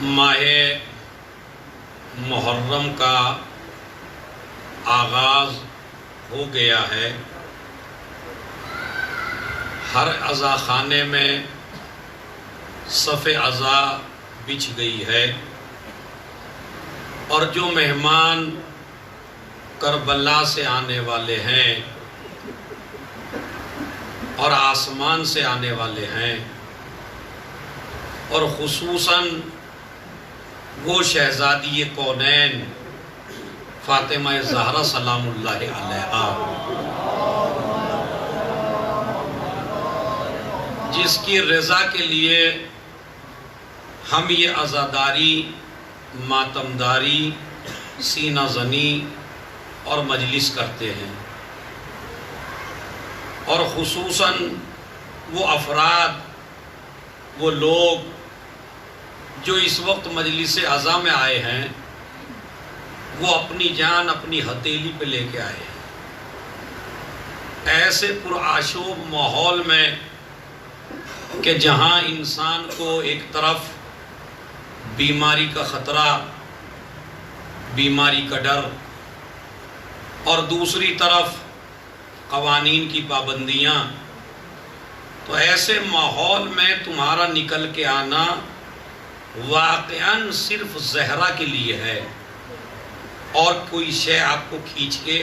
ماہ محرم کا آغاز ہو گیا ہے۔ ہر عزا خانے میں صف عزا بچھ گئی ہے، اور جو مہمان کربلا سے آنے والے ہیں اور آسمان سے آنے والے ہیں، اور خصوصاً وہ شہزادی کونین فاطمہ زہرا سلام اللہ علیہا، جس کی رضا کے لیے ہم یہ عزاداری، ماتمداری، سینہ زنی اور مجلس کرتے ہیں، اور خصوصاً وہ افراد، وہ لوگ جو اس وقت مجلس عزا میں آئے ہیں، وہ اپنی جان اپنی ہتھیلی پہ لے کے آئے ہیں۔ ایسے پرآشوب ماحول میں کہ جہاں انسان کو ایک طرف بیماری کا خطرہ، بیماری کا ڈر، اور دوسری طرف قوانین کی پابندیاں، تو ایسے ماحول میں تمہارا نکل کے آنا واقعاً صرف زہرا کے لیے ہے، اور کوئی شے آپ کو کھینچ کے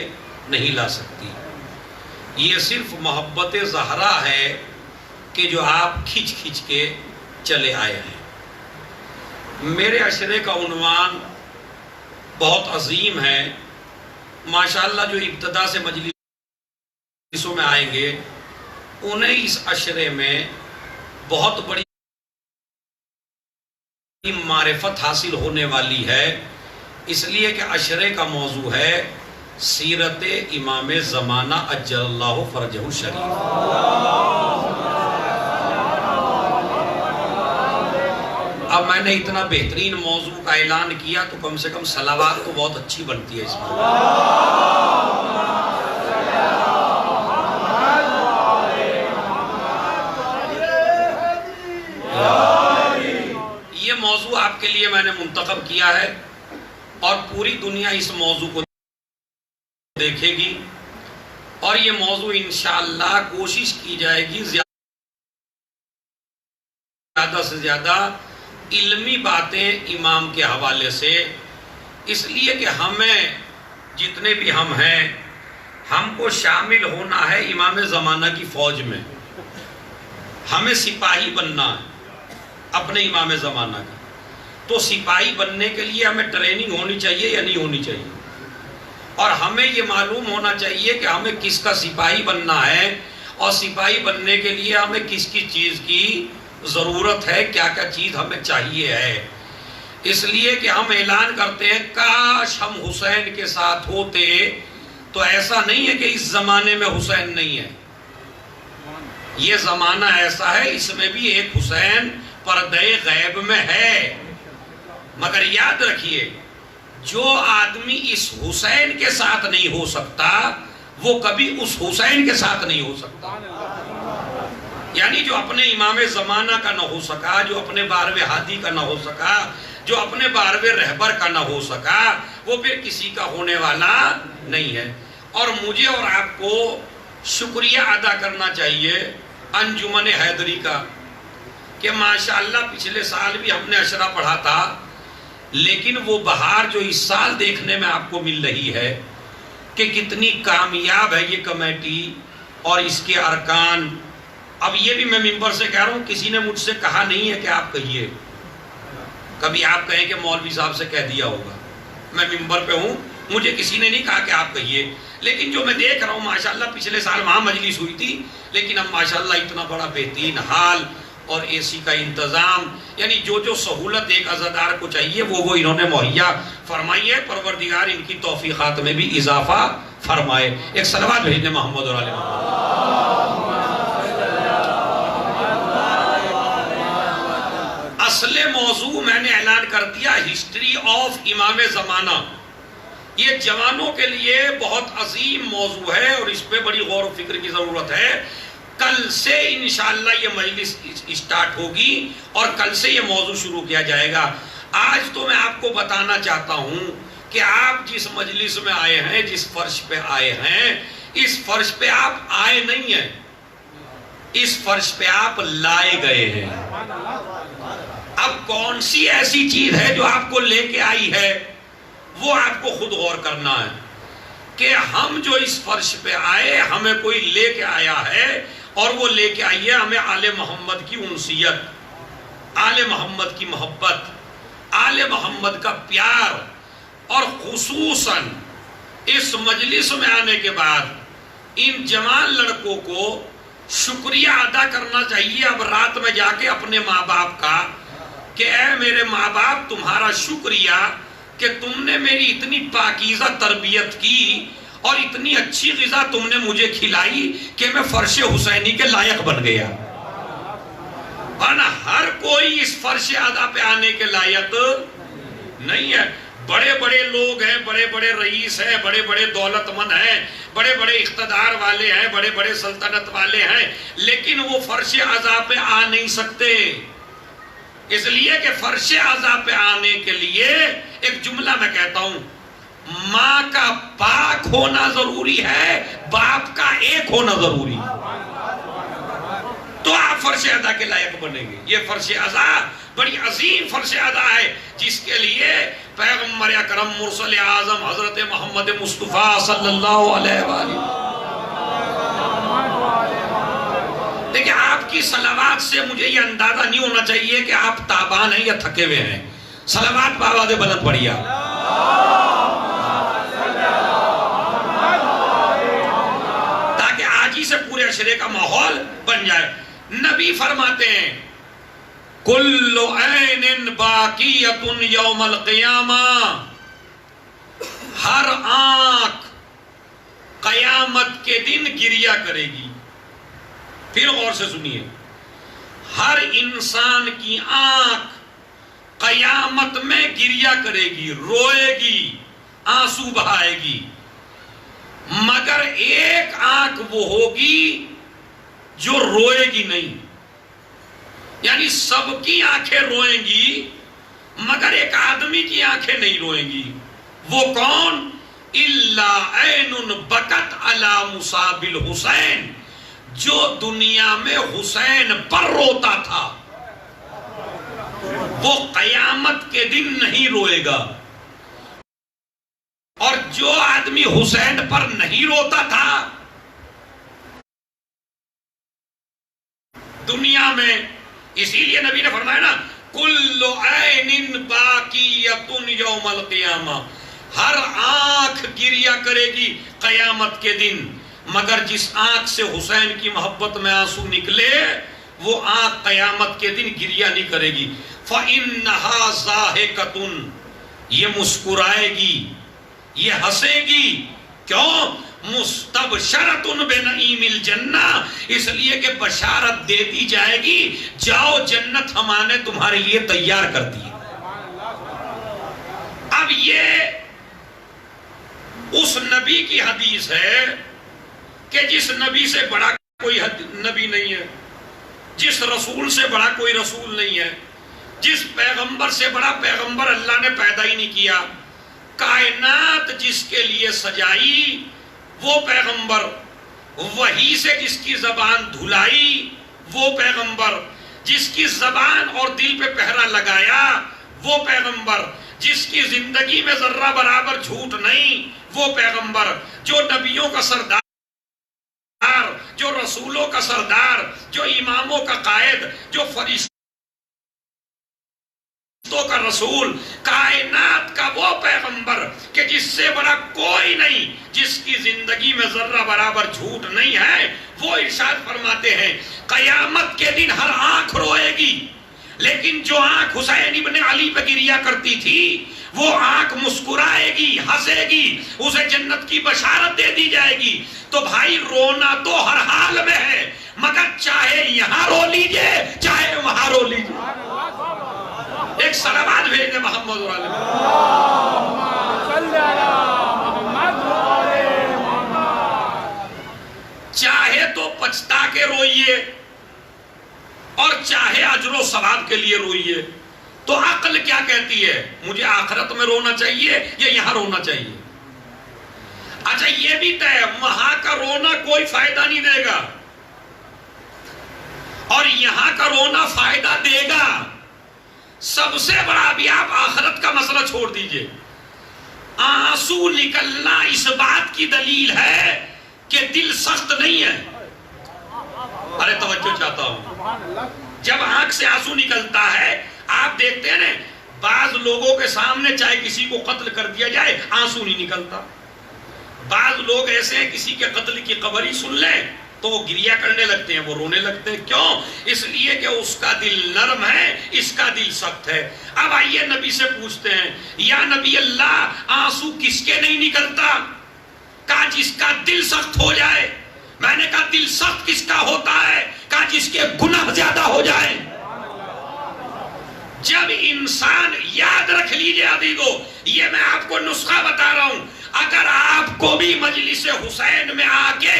نہیں لا سکتی۔ یہ صرف محبت زہرا ہے کہ جو آپ کھینچ کھینچ کے چلے آئے ہیں۔ میرے عشرے کا عنوان بہت عظیم ہے۔ ماشاءاللہ جو ابتدا سے مجلسوں میں آئیں گے، انہیں اس عشرے میں بہت بڑی معرفت حاصل ہونے والی ہے، اس لیے کہ عشرے کا موضوع ہے سیرت امام زمانہ اجل اللہ فرجہ الشریف۔ اب میں نے اتنا بہترین موضوع کا اعلان کیا تو کم سے کم صلوات تو بہت اچھی بنتی ہے اس میں۔ یہ موضوع آپ کے لیے میں نے منتخب کیا ہے، اور پوری دنیا اس موضوع کو دیکھے گی، اور یہ موضوع انشاءاللہ کوشش کی جائے گی زیادہ سے زیادہ علمی باتیں امام کے حوالے سے، اس لیے کہ ہمیں جتنے بھی ہم ہیں، ہم کو شامل ہونا ہے امام زمانہ کی فوج میں۔ ہمیں سپاہی بننا ہے اپنے امام زمانہ کی، تو سپاہی بننے کے لیے ہمیں ٹریننگ ہونی چاہیے یا نہیں ہونی چاہیے، اور ہمیں یہ معلوم ہونا چاہیے کہ ہمیں کس کا سپاہی بننا ہے، اور سپاہی بننے کے لیے ہمیں کس کی چیز کی ضرورت ہے، کیا کیا چیز ہمیں چاہیے ہے۔ اس لیے کہ ہم اعلان کرتے ہیں کاش ہم حسین کے ساتھ ہوتے، تو ایسا نہیں ہے کہ اس زمانے میں حسین نہیں ہے، یہ زمانہ ایسا ہے اس میں بھی ایک حسین پردہ غیب میں ہے، مگر یاد رکھیے جو آدمی اس حسین کے ساتھ نہیں ہو سکتا، وہ کبھی اس حسین کے ساتھ نہیں ہو سکتا۔ یعنی جو اپنے امام زمانہ کا نہ ہو سکا، جو اپنے بارہویں ہادی کا نہ ہو سکا، جو اپنے بارہویں رہبر کا نہ ہو سکا، وہ پھر کسی کا ہونے والا نہیں ہے۔ اور مجھے اور آپ کو شکریہ ادا کرنا چاہیے انجمن حیدری کا، کہ ماشاءاللہ پچھلے سال بھی ہم نے عشرہ پڑھا تھا، لیکن وہ بہار جو اس سال دیکھنے میں آپ کو مل رہی ہے کہ کتنی کامیاب ہے یہ کمیٹی اور اس کے ارکان۔ اب یہ بھی میں ممبر سے کہہ رہا ہوں، کسی نے مجھ سے کہا نہیں ہے کہ آپ کہیے، کبھی آپ کہیں کہ مولوی صاحب سے کہہ دیا ہوگا، میں ممبر پہ ہوں، مجھے کسی نے نہیں کہا کہ آپ کہیے، لیکن جو میں دیکھ رہا ہوں ماشاءاللہ پچھلے سال وہاں مجلس ہوئی تھی، لیکن اب ماشاءاللہ اتنا بڑا بہترین حال اور اے سی کا انتظام، یعنی جو سہولت ایک عزادار کو چاہیے وہ انہوں نے مہیا فرمائی ہے۔ پروردگار ان کی توفیقات میں بھی اضافہ فرمائے۔ ایک صلوات بھیجنے محمد اور آل محمد۔ اصل موضوع میں نے اعلان کر دیا، ہسٹری آف امام زمانہ۔ یہ جوانوں کے لیے بہت عظیم موضوع ہے، اور اس پہ بڑی غور و فکر کی ضرورت ہے۔ کل سے انشاءاللہ یہ مجلس اسٹارٹ ہوگی اور کل سے یہ موضوع شروع کیا جائے گا۔ آج تو میں آپ کو بتانا چاہتا ہوں کہ آپ جس مجلس میں آئے ہیں، جس فرش پہ آئے ہیں، اس فرش پہ آپ آئے نہیں ہیں، اس فرش پہ آپ لائے گئے ہیں۔ اب کون سی ایسی چیز ہے جو آپ کو لے کے آئی ہے، وہ آپ کو خود غور کرنا ہے کہ ہم جو اس فرش پہ آئے، ہمیں کوئی لے کے آیا ہے، اور وہ لے کے آئی ہے ہمیں آل محمد کی انسیت، آل محمد کی محبت، آل محمد کا پیار، اور خصوصاً اس مجلس میں آنے کے بعد ان جوان لڑکوں کو شکریہ ادا کرنا چاہیے اب رات میں جا کے اپنے ماں باپ کا، کہ اے میرے ماں باپ، تمہارا شکریہ کہ تم نے میری اتنی پاکیزہ تربیت کی اور اتنی اچھی غذا تم نے مجھے کھلائی کہ میں فرش حسینی کے لائق بن گیا۔ ورنہ ہر کوئی اس فرش ادا پہ آنے کے لائق نہیں ہے۔ بڑے بڑے لوگ ہیں، بڑے بڑے رئیس ہیں، بڑے بڑے دولت مند ہیں، بڑے بڑے اقتدار والے ہیں، بڑے بڑے سلطنت والے ہیں، لیکن وہ فرش اعضاء پہ آ نہیں سکتے، اس لیے کہ فرش اعضاء پہ آنے کے لیے ایک جملہ میں کہتا ہوں، ماں کا پاک ہونا ضروری ہے، باپ کا ایک ہونا ضروری ہے، تو آپ فرش اعضاء کے لائق بنیں گے۔ یہ فرش اعضاء بڑی عظیم فرش اعضاء ہے، جس کے لیے پیغمبر اکرم مرسل اعظم حضرت محمد مصطفیٰ صلی اللہ علیہ وآلہ، دیکھیں آپ کی صلوات سے مجھے یہ اندازہ نہیں ہونا چاہیے کہ آپ تابان ہیں یا تھکے ہوئے ہیں۔ صلوات بآواز بلند پڑھیے، تاکہ آج ہی سے پورے عشرے کا ماحول بن جائے۔ نبی فرماتے ہیں کل عین باقیۃ یوم القیامہ، ہر آنکھ قیامت کے دن گریہ کرے گی۔ پھر غور سے سنیے، ہر انسان کی آنکھ قیامت میں گریہ کرے گی، روئے گی، آنسو بہائے گی، مگر ایک آنکھ وہ ہوگی جو روئے گی نہیں، یعنی سب کی آنکھیں روئیں گی مگر ایک آدمی کی آنکھیں نہیں روئیں گی۔ وہ کون؟ الا عین بکت علی مصاب الحسین، جو دنیا میں حسین پر روتا تھا، وہ قیامت کے دن نہیں روئے گا، اور جو آدمی حسین پر نہیں روتا تھا دنیا میں، اسی لیے نبی نے فرمایا نا کل عین باقیۃ یوم القیامہ، ہر آنکھ گریہ کرے گی قیامت کے دن، مگر جس آنکھ سے حسین کی محبت میں آنسو نکلے وہ آنکھ قیامت کے دن گریہ نہیں کرے گی۔ فَإِنَّهَا ضَاحِكَةٌ، یہ مسکرائے گی، یہ ہنسے گی، کیوں؟ مستبشرۃ بنعیم الجنہ، اس لیے کہ بشارت دے دی جائے گی جاؤ جنت ہم نے تمہارے لیے تیار کر دی۔ اب یہ اس نبی کی حدیث ہے کہ جس نبی سے بڑا کوئی نبی نہیں ہے، جس رسول سے بڑا کوئی رسول نہیں ہے، جس پیغمبر سے بڑا پیغمبر اللہ نے پیدا ہی نہیں کیا، کائنات جس کے لیے سجائی وہ پیغمبر، وحی سے جس کی زبان دھلائی وہ پیغمبر، جس کی زبان اور دل پہ پہرا لگایا وہ پیغمبر، جس کی زندگی میں ذرہ برابر جھوٹ نہیں وہ پیغمبر، جو نبیوں کا سردار، جو رسولوں کا سردار، جو اماموں کا قائد، جو فرشتوں کا رسول، کائنات کا وہ پیغمبر کہ جس سے بڑا کوئی نہیں، جس کی زندگی میں ذرہ برابر جھوٹ نہیں ہے، وہ ارشاد فرماتے ہیں قیامت کے دن ہر آنکھ روئے گی، لیکن جو آنکھ حسین ابن علی پہ گریہ کرتی تھی وہ آنکھ مسکرائے گی، ہنسے گی، اسے جنت کی بشارت دے دی جائے گی۔ تو بھائی رونا تو ہر حال میں ہے، مگر چاہے یہاں رو لیجئے چاہے وہاں رو لیجئے۔ ایک صلوات بھیج دے محمد والے چاہے تو پچھتا کے روئیے اور چاہے اجر و ثواب کے لیے روئیے۔ تو عقل کیا کیا کہتی ہے؟ مجھے آخرت میں رونا چاہیے یا یہاں رونا چاہیے؟ اچھا یہ بھی طے، وہاں کا رونا کوئی فائدہ نہیں دے گا اور یہاں کا رونا فائدہ دے گا۔ سب سے بڑا بھی آپ آخرت کا مسئلہ چھوڑ دیجئے، آنسو نکلنا اس بات کی دلیل ہے کہ دل سخت نہیں ہے۔ ارے توجہ چاہتا ہوں، جب آنکھ سے آنسو نکلتا ہے، آپ دیکھتے ہیں نا بعض لوگوں کے سامنے چاہے کسی کو قتل کر دیا جائے آنسو نہیں نکلتا، بعض لوگ ایسے ہیں کسی کے قتل کی خبر ہی سن لیں تو وہ گریہ کرنے لگتے ہیں، وہ رونے لگتے ہیں۔ کیوں؟ اس لیے کہ اس کا دل نرم ہے، اس کا دل سخت ہے۔ اب آئیے نبی سے پوچھتے ہیں، یا نبی اللہ آنسو کس کے نہیں نکلتا؟ کہا جس کا دل سخت ہو جائے۔ میں نے کہا دل سخت کس کا ہوتا ہے؟ کہا جس کے گناہ زیادہ ہو جائے۔ جب انسان، یاد رکھ لیجئے عزیزو، یہ میں آپ کو نسخہ بتا رہا ہوں، اگر آپ کو بھی مجلس حسین میں آ کے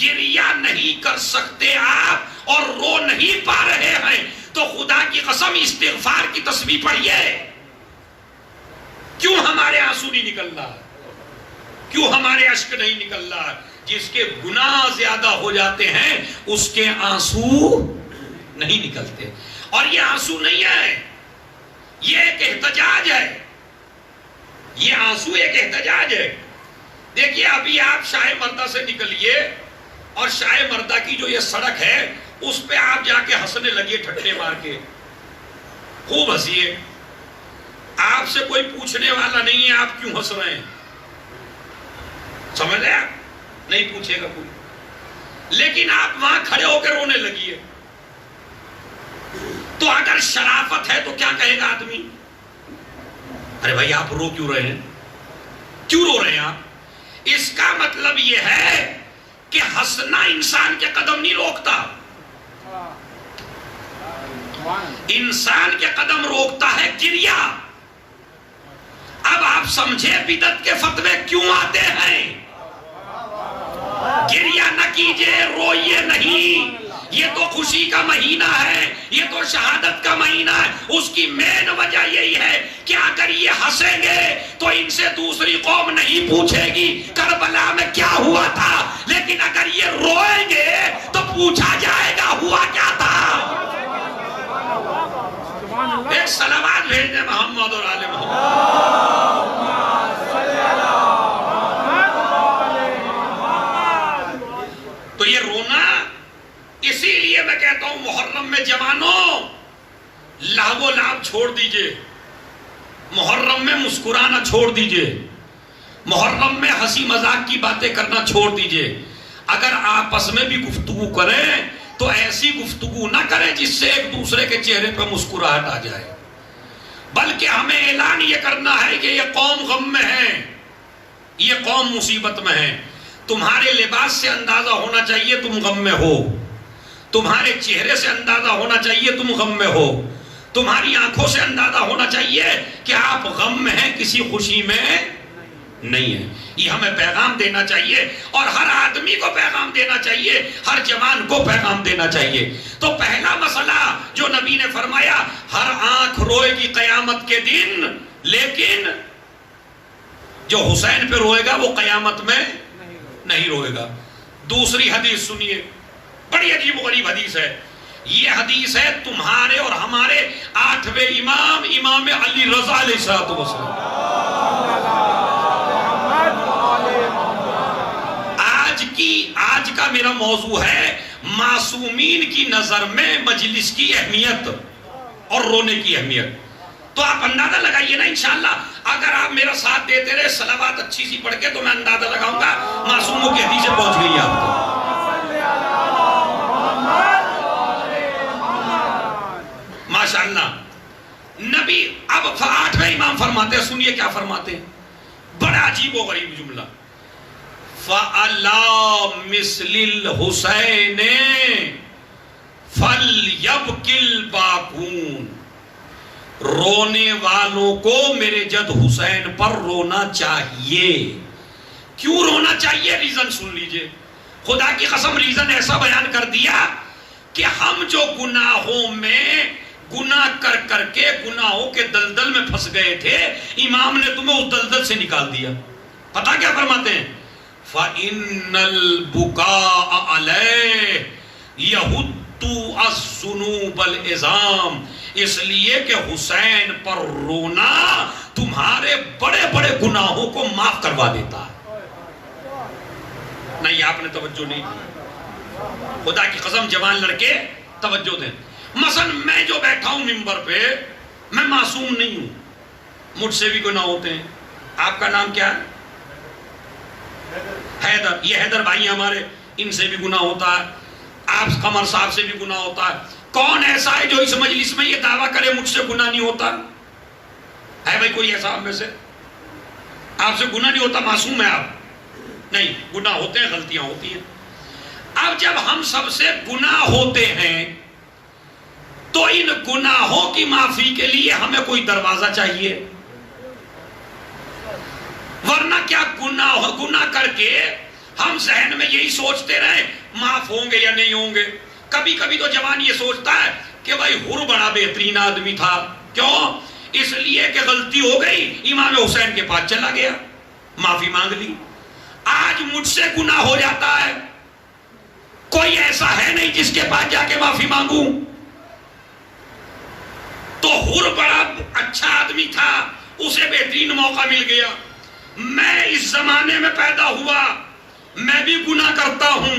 گریہ نہیں کر سکتے آپ اور رو نہیں پا رہے ہیں تو خدا کی قسم استغفار کی تسبیح پڑھیے۔ کیوں ہمارے آنسو نہیں نکل رہا؟ کیوں ہمارے اشک نہیں نکل رہا؟ جس کے گناہ زیادہ ہو جاتے ہیں اس کے آنسو نہیں نکلتے۔ اور یہ آنسو نہیں ہے، یہ ایک احتجاج ہے، یہ آنسو ایک احتجاج ہے۔ دیکھیے ابھی آپ شاہ مردہ سے نکلیے اور شاہ مردہ کی جو یہ سڑک ہے اس پہ آپ جا کے ہنسنے لگیے ٹھٹے مار کے، خوب ہنسیے، آپ سے کوئی پوچھنے والا نہیں ہے آپ کیوں ہنس رہے ہیں، سمجھ رہے آپ؟ نہیں پوچھے گا کوئی، لیکن آپ وہاں کھڑے ہو کے رونے لگیے تو اگر شرافت ہے تو کیا کہے گا آدمی؟ ارے بھائی آپ رو کیوں رہے ہیں؟ کیوں رو رہے ہیں آپ؟ اس کا مطلب یہ ہے کہ ہنسنا انسان کے قدم نہیں روکتا، انسان کے قدم روکتا ہے گریہ۔ اب آپ سمجھے بدعت کے فتوے کیوں آتے ہیں؟ گریہ نہ کیجئے، روئیے نہیں، یہ تو خوشی کا مہینہ ہے، یہ تو شہادت کا مہینہ ہے۔ اس کی مین وجہ یہی ہے کہ اگر یہ ہنسیں گے تو ان سے دوسری قوم نہیں پوچھے گی کربلا میں کیا ہوا تھا، لیکن اگر یہ روئیں گے تو پوچھا جائے گا ہوا کیا تھا۔ ایک صلوات بھیج دیں محمد اور آل محمد۔ تو یہ رونا، اسی لیے میں کہتا ہوں محرم میں جوانوں لہو و لعب چھوڑ دیجئے، محرم میں مسکرانا چھوڑ دیجئے، محرم میں ہنسی مذاق کی باتیں کرنا چھوڑ دیجئے۔ اگر آپس میں بھی گفتگو کریں تو ایسی گفتگو نہ کریں جس سے ایک دوسرے کے چہرے پہ مسکراہٹ آ جائے، بلکہ ہمیں اعلان یہ کرنا ہے کہ یہ قوم غم میں ہے، یہ قوم مصیبت میں ہے۔ تمہارے لباس سے اندازہ ہونا چاہیے تم غم میں ہو، تمہارے چہرے سے اندازہ ہونا چاہیے تم غم میں ہو، تمہاری آنکھوں سے اندازہ ہونا چاہیے کہ آپ غم میں ہیں، کسی خوشی میں نہیں ہے۔ یہ ہمیں پیغام دینا چاہیے اور ہر آدمی کو پیغام دینا چاہیے، ہر جوان کو پیغام دینا چاہیے۔ تو پہلا مسئلہ جو نبی نے فرمایا، ہر آنکھ روئے گی قیامت کے دن، لیکن جو حسین پہ روئے گا وہ قیامت میں نہیں روئے گا۔ دوسری حدیث سنیے، بڑی عجیب و غریب حدیث ہے۔ یہ حدیث ہے تمہارے اور ہمارے 8ویں امام، امام علی رضا علیہ السلام۔ آج کا میرا موضوع ہے معصومین کی نظر میں مجلس کی اہمیت اور رونے کی اہمیت۔ تو آپ اندازہ لگائیے نا انشاءاللہ، اگر آپ میرا ساتھ دیتے رہے صلوات اچھی سی پڑھ کے تو میں اندازہ لگاؤں گا معصوموں کی حدیثیں پہنچ گئی آپ تک۔ ماشاءاللہ نبی اب 8ویں امام فرماتے ہیں، سنیے کیا فرماتے ہیں، بڑا عجیب و غریب جملہ، فَعَلَى مِثْلِ الْحُسَيْنِ فَلْيَبْكِ الْبَاكُونَ، رونے والوں کو میرے جد حسین پر رونا چاہیے۔ کیوں رونا چاہیے؟ ریزن سن لیجئے، خدا کی قسم ریزن ایسا بیان کر دیا کہ ہم جو گناہوں میں گناہ کر کر کے گناہوں کے دلدل میں پھنس گئے تھے، امام نے تمہیں اس دلدل سے نکال دیا۔ پتہ کیا فرماتے ہیں؟ فَإِنَّ الْبُكَاءَ عَلَيْهِ يَهُدُّ الذُّنُوبَ الْعِظَامَ، اس لیے کہ حسین پر رونا تمہارے بڑے بڑے گناہوں کو معاف کروا دیتا ہے۔ نہیں، آپ نے توجہ نہیں دی، خدا کی قسم جوان لڑکے توجہ دیں۔ مثلا میں جو بیٹھا ہوں ممبر پہ، میں معصوم نہیں ہوں، مجھ سے بھی گناہ ہوتے ہیں۔ آپ کا نام کیا ہے؟ حیدر، یہ حیدر بھائی ہمارے، ان سے بھی گناہ ہوتا ہے، آپ قمر صاحب سے بھی گناہ ہوتا ہے۔ کون ایسا ہے جو اس مجلس میں یہ دعویٰ کرے مجھ سے گناہ نہیں ہوتا؟ ہے بھائی کوئی ایسا آپ میں سے؟ آپ سے گناہ نہیں ہوتا، معصوم ہے آپ؟ نہیں، گناہ ہوتے ہیں، غلطیاں ہوتی ہیں۔ اب جب ہم سب سے گناہ ہوتے ہیں تو ان گناہوں کی معافی کے لیے ہمیں کوئی دروازہ چاہیے، ورنہ کیا گناہ کر کے ہم ذہن میں یہی سوچتے رہے معاف ہوں گے یا نہیں ہوں گے۔ کبھی کبھی تو جوان یہ سوچتا ہے کہ بھائی حر بڑا بہترین آدمی تھا، کیوں؟ اس لیے کہ غلطی ہو گئی، امام حسین کے پاس چلا گیا، معافی مانگ لی۔ آج مجھ سے گناہ ہو جاتا ہے، کوئی ایسا ہے نہیں جس کے پاس جا کے معافی مانگوں۔ تو حر بڑا اچھا آدمی تھا، اسے بہترین موقع مل گیا۔ میں اس زمانے میں پیدا ہوا، میں بھی گناہ کرتا ہوں،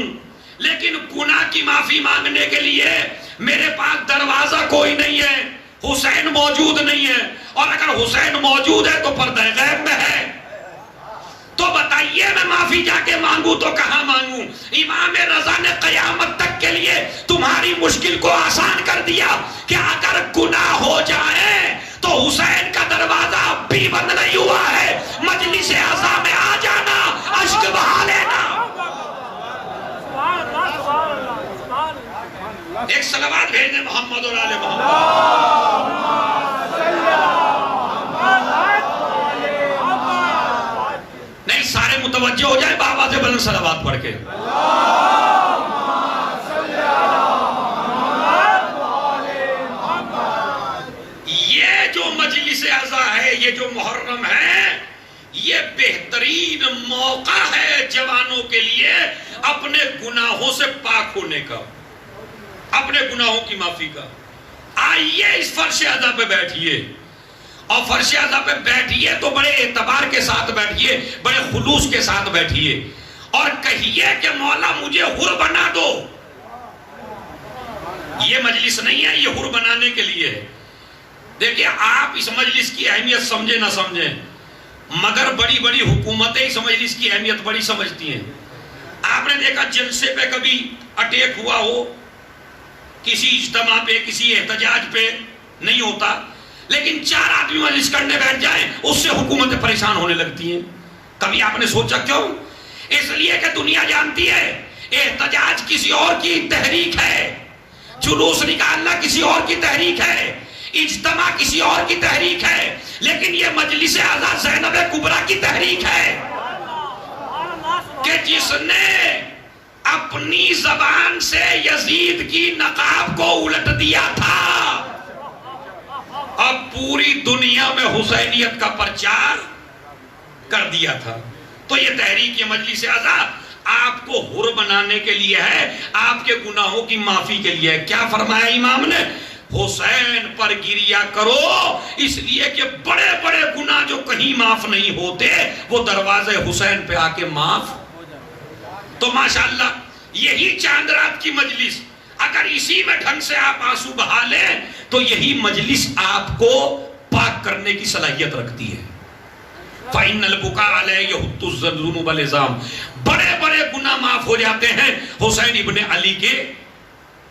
لیکن گناہ کی معافی مانگنے کے لیے میرے پاس دروازہ کوئی نہیں ہے، حسین موجود نہیں ہے، اور اگر حسین موجود ہے تو پردہ غیب میں ہے۔ تو بتائیے میں معافی جا کے مانگوں تو کہاں مانگوں؟ امام رضا نے قیامت تک کے لیے تمہاری مشکل کو آسان کر دیا کہ اگر گناہ ہو جائے تو حسین کا دروازہ اب بھی بند نہیں ہوا ہے، مجلس عزا میں آ جانا، اشک بہا لینا۔ ایک صلوات بھیجیں محمد اور آل محمد۔ نہیں، سارے متوجہ ہو جائیں، بابا سے بلند صلوات پڑھ کے۔ یہ جو مجلس عزا ہے، یہ جو محرم ہے، یہ بہترین موقع ہے جوانوں کے لیے اپنے گناہوں سے پاک ہونے کا، اپنے گناہوں کی معافی کا۔ آئیے اس فرش عزا پہ بیٹھیے، اور فرش عزا پہ بیٹھیے تو بڑے اعتبار کے ساتھ بیٹھیے، بڑے خلوص کے ساتھ بیٹھیے، اور کہیے کہ مولا مجھے حر بنا دو۔ یہ مجلس نہیں ہے، یہ حر بنانے کے لیے ہے۔ دیکھیں، آپ اس مجلس کی اہمیت سمجھیں نہ سمجھیں، مگر بڑی بڑی حکومتیں اس مجلس کی اہمیت بڑی سمجھتی ہیں۔ آپ نے دیکھا جلسے پہ کبھی اٹیک ہوا ہو، کسی اجتماع پہ، کسی احتجاج پہ نہیں ہوتا، لیکن 4 آدمی مجلس کرنے بیٹھ جائیں اس سے حکومتیں پریشان ہونے لگتی ہیں۔ کبھی آپ نے سوچا کیوں؟ اس لیے کہ دنیا جانتی ہے احتجاج کسی اور کی تحریک ہے، جلوس نکالنا کسی اور کی تحریک ہے، اجتماع کسی اور کی تحریک ہے، لیکن یہ مجلس عزا زینب کبریٰ کی تحریک ہے کہ جس نے اپنی زبان سے یزید کی نقاب کو الٹ دیا تھا، اب پوری دنیا میں حسینیت کا پرچار کر دیا تھا۔ تو یہ تحریک، یہ مجلس عزا آپ کو حر بنانے کے لیے ہے، آپ کے گناہوں کی معافی کے لیے ہے۔ کیا فرمایا امام نے؟ حسین پر گریا کرو، اس لیے کہ بڑے بڑے گناہ جو کہیں معاف نہیں ہوتے وہ دروازے حسین پہ آ کے معاف۔ تو ماشاءاللہ یہی چاند رات کی مجلس، اگر اسی میں ڈھنگ سے آپ آنسو بہا لیں تو یہی مجلس آپ کو پاک کرنے کی صلاحیت رکھتی ہے۔ فَإِنَّ الْبُكَاءَ عَلَيْهِ يَهُدُّ الذُّنُوبَ الْعِظَامَ، بڑے بڑے گناہ معاف ہو جاتے ہیں حسین ابن علی کے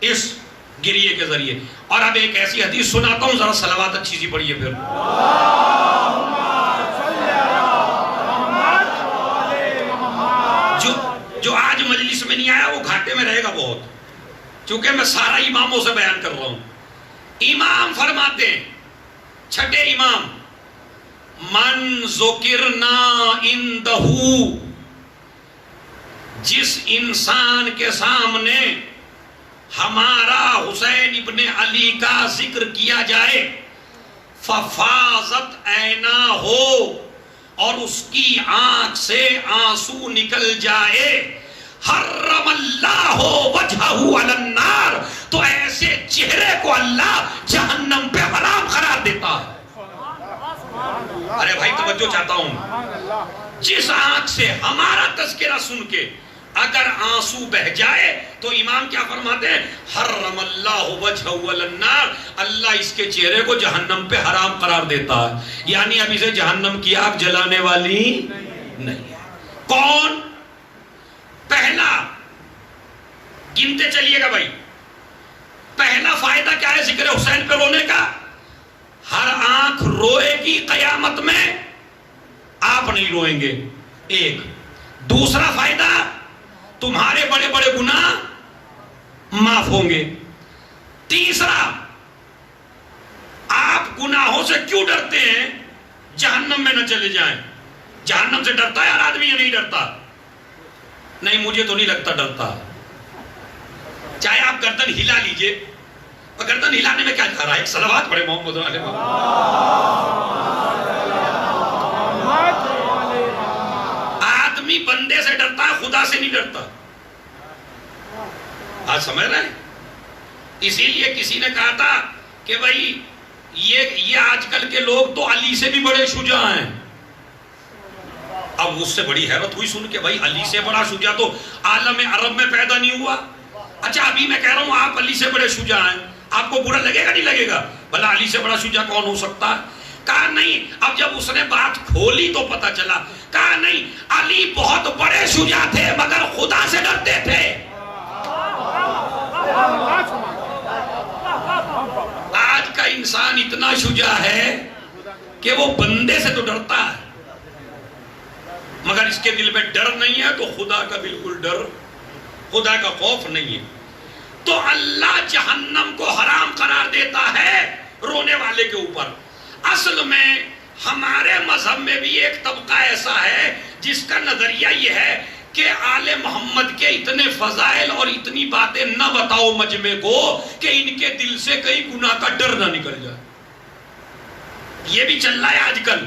اس گریے کے ذریعے۔ اور اب ایک ایسی حدیث سناتا ہوں، ذرا صلوات اچھی سی پڑھیے پھر۔ جو آج مجلس میں نہیں آیا وہ گھاٹے میں رہے گا بہت، چونکہ میں سارا اماموں سے بیان کر رہا ہوں۔ امام فرماتے ہیں، چھٹے امام، من ذکرنا عندہ، جس انسان کے سامنے ہمارا حسین ابن علی کا ذکر کیا جائے، ففاضت عینا ہو، اور اس کی آنکھ سے آنسو نکل جائے، حرم اللہ وجہہ علی النار، تو ایسے چہرے کو اللہ جہنم پہ حرام قرار دیتا ہے۔ ارے بھائی توجہ چاہتا ہوں، جس آنکھ سے ہمارا تذکرہ سن کے اگر آنسو بہ جائے تو امام کیا فرماتے ہیں؟ حرم اللہ وجہہ علی النار، اللہ اس کے چہرے کو جہنم پہ حرام قرار دیتا ہے، یعنی اب اسے جہنم کی آگ جلانے والی نہیں ہے۔ کون؟ پہلا گنتے چلیے گا بھائی، پہلا فائدہ کیا ہے ذکر حسین پہ رونے کا؟ ہر آنکھ روئے گی قیامت میں، آپ نہیں روئیں گے، ایک۔ دوسرا فائدہ، تمہارے بڑے بڑے گناہ معاف ہوں گے۔ تیسرا، آپ گناہوں سے کیوں ڈرتے ہیں؟ جہنم میں نہ چلے جائیں۔ جہنم سے ڈرتا ہے ہر آدمی یا نہیں ڈرتا؟ نہیں، مجھے تو نہیں لگتا ڈرتا۔ چاہے آپ گردن ہلا لیجئے، اور گردن ہلانے میں کیا جا رہا ہے؟ ایک صلوات پڑھے محمد علیہ وسلم۔ آدمی بندے سے ڈرتا ہے، خدا سے نہیں ڈرتا۔ آج سمجھ رہے ہیں؟ اسی لیے کسی نے کہا تھا کہ بھائی یہ آج کل کے لوگ تو علی سے بھی بڑے شجاع ہیں۔ اب اس سے بڑی حیرت ہوئی سن کے، بھائی علی سے بڑا شجاع تو عالم عرب میں پیدا نہیں ہوا۔ اچھا ابھی میں کہہ رہا ہوں آپ علی سے بڑے شجاع ہیں، آپ کو برا لگے گا نہیں لگے گا؟ بھلا علی سے بڑا شجاع کون ہو سکتا ہے؟ کہا نہیں۔ اب جب اس نے بات کھولی تو پتا چلا، کہا نہیں، علی بہت بڑے شجاع تھے مگر خدا سے ڈرتے تھے۔ آج کا انسان اتنا شجاع ہے کہ وہ بندے سے تو ڈرتا ہے مگر اس کے دل میں ڈر نہیں ہے، تو خدا کا بالکل ڈر، خدا کا خوف نہیں ہے۔ تو اللہ جہنم کو حرام قرار دیتا ہے رونے والے کے اوپر۔ اصل میں ہمارے مذہب میں بھی ایک طبقہ ایسا ہے جس کا نظریہ یہ ہے کہ آل محمد کے اتنے فضائل اور اتنی باتیں نہ بتاؤ مجمع کو کہ ان کے دل سے کئی گناہ کا ڈر نہ نکل جائے۔ یہ بھی چل رہا ہے آج کل۔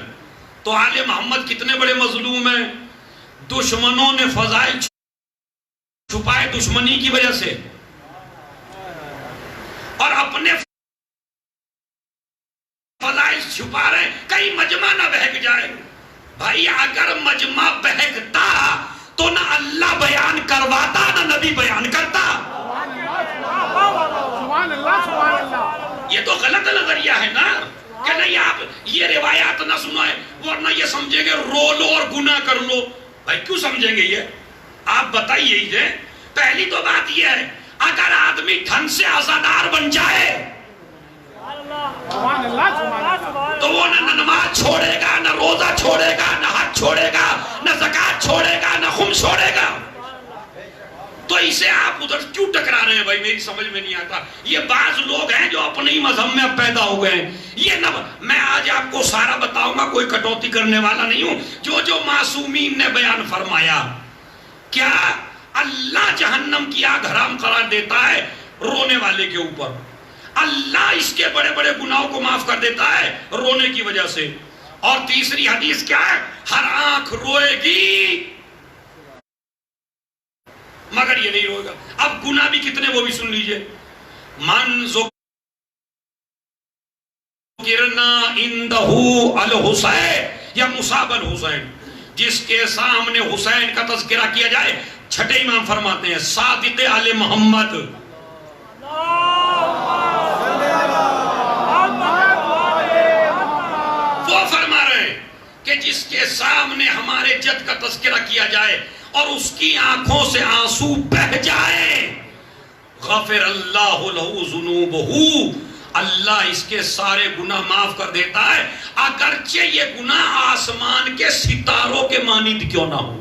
تو آل محمد کتنے بڑے مظلوم ہیں، دشمنوں نے فضائل چھپائے دشمنی کی وجہ سے، اور اپنے فضائل چھپا رہے ہیں کہیں مجمع نہ بہک جائے۔ بھائی اگر مجمع بہکتا تو نہ اللہ بیان کرواتا نہ نبی بیان کرتا۔ یہ تو غلط نظریہ ہے نا کہ نہیں آپ یہ روایات نہ سنائیں ورنہ یہ سمجھیں گے رو لو اور گناہ کر لو۔ بھائی کیوں سمجھیں گے یہ؟ آپ بتائیے ہی دیں۔ پہلی تو بات یہ ہے، اگر آدمی ڈھنگ سے عزادار بن جائے تو وہ نہ نماز چھوڑے گا، نہ روزہ چھوڑے گا، نہ حج چھوڑے گا، نہ زکوٰۃ چھوڑے گا، نہ خم چھوڑے گا۔ تو اسے آپ ادھر کیوں ٹکرا رہے ہیں بھائی؟ میری سمجھ میں نہیں آتا۔ یہ بعض لوگ ہیں جو اپنے ہی مذہب میں اب پیدا ہو گئے ہیں۔ یہ نہ میں آج آپ کو سارا بتاؤں گا، کوئی کٹوتی کرنے والا نہیں ہوں۔ جو معصومین نے بیان فرمایا، کیا اللہ جہنم کی آگ حرام قرار دیتا ہے رونے والے کے اوپر، اللہ اس کے بڑے بڑے گناہوں کو معاف کر دیتا ہے رونے کی وجہ سے۔ اور تیسری حدیث کیا ہے؟ ہر آنکھ روئے گی مگر یہ نہیں روئے گا۔ اب گناہ بھی کتنے وہ بھی سن لیجئے۔ من ذکرنا عندہ الحسین یا مصاب الحسین، جس کے سامنے حسین کا تذکرہ کیا جائے، چھٹے امام فرماتے ہیں صادق آل محمد، وہ فرما رہے ہیں کہ جس کے سامنے ہمارے جد کا تذکرہ کیا جائے اور اس کی آنکھوں سے آنسو بہہ جائے، غفر اللہ لہ ذنوبہ، اللہ اس کے سارے گناہ معاف کر دیتا ہے، اگرچہ یہ گناہ آسمان کے ستاروں کے مانند کیوں نہ ہو،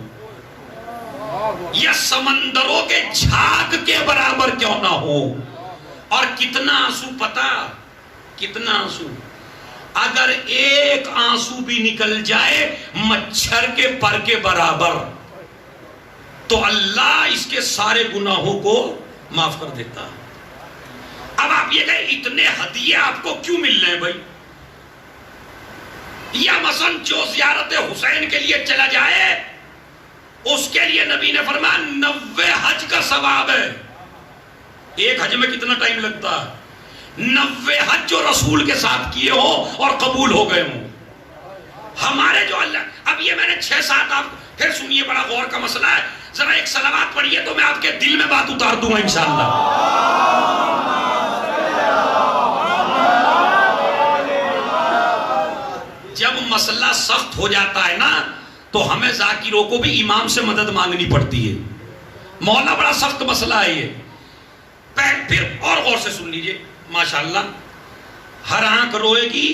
یا سمندروں کے جھاگ کے برابر کیوں نہ ہو۔ اور کتنا آنسو پتا؟ کتنا آنسو؟ اگر ایک آنسو بھی نکل جائے مچھر کے پر کے برابر تو اللہ اس کے سارے گناہوں کو معاف کر دیتا ہے۔ آپ یہ کہیں اتنے ہدیے آپ کو کیوں مل رہے ہیں بھائی؟ یا مثلا جو زیارت حسین کے لیے چلا جائے اس کے لیے نبی نے فرمایا 90 حج کا ثواب ہے. ایک حج میں کتنا ٹائم لگتا ہے؟ 90 حج جو رسول کے ساتھ کیے ہو اور قبول ہو گئے ہوں. ہمارے جو اللہ، اب یہ میں نے 6-7 آپ پھر سنیے، بڑا غور کا مسئلہ ہے، ذرا ایک صلوات پڑھیے تو میں آپ کے دل میں بات اتار دوں گا انشاءاللہ. جب مسئلہ سخت ہو جاتا ہے نا تو ہمیں ذاکروں کو بھی امام سے مدد مانگنی پڑتی ہے. مولا بڑا سخت مسئلہ ہے یہ. پھر اور غور سے سن لیجئے، ماشاءاللہ ہر آنکھ روئے گی،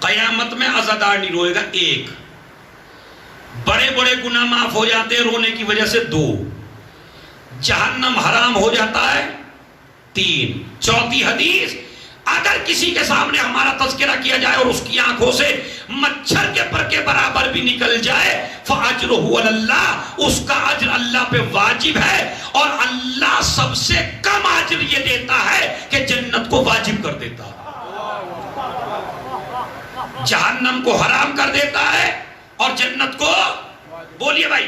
قیامت میں عزادار نہیں روئے گا. ایک، بڑے بڑے گناہ معاف ہو جاتے ہیں رونے کی وجہ سے. 2، جہنم حرام ہو جاتا ہے. 3، چوتھی حدیث، اگر کسی کے سامنے ہمارا تذکرہ کیا جائے اور اس کی آنکھوں سے مچھر کے پر کے برابر بھی نکل جائے فَأَجْرُهُ عَلَى اللَّهِ، اس کا اجر اللہ پہ واجب ہے، اور اللہ سب سے کم اجر یہ دیتا ہے کہ جنت کو واجب کر دیتا ہے، جہنم کو حرام کر دیتا ہے اور جنت کو، بولیے بھائی.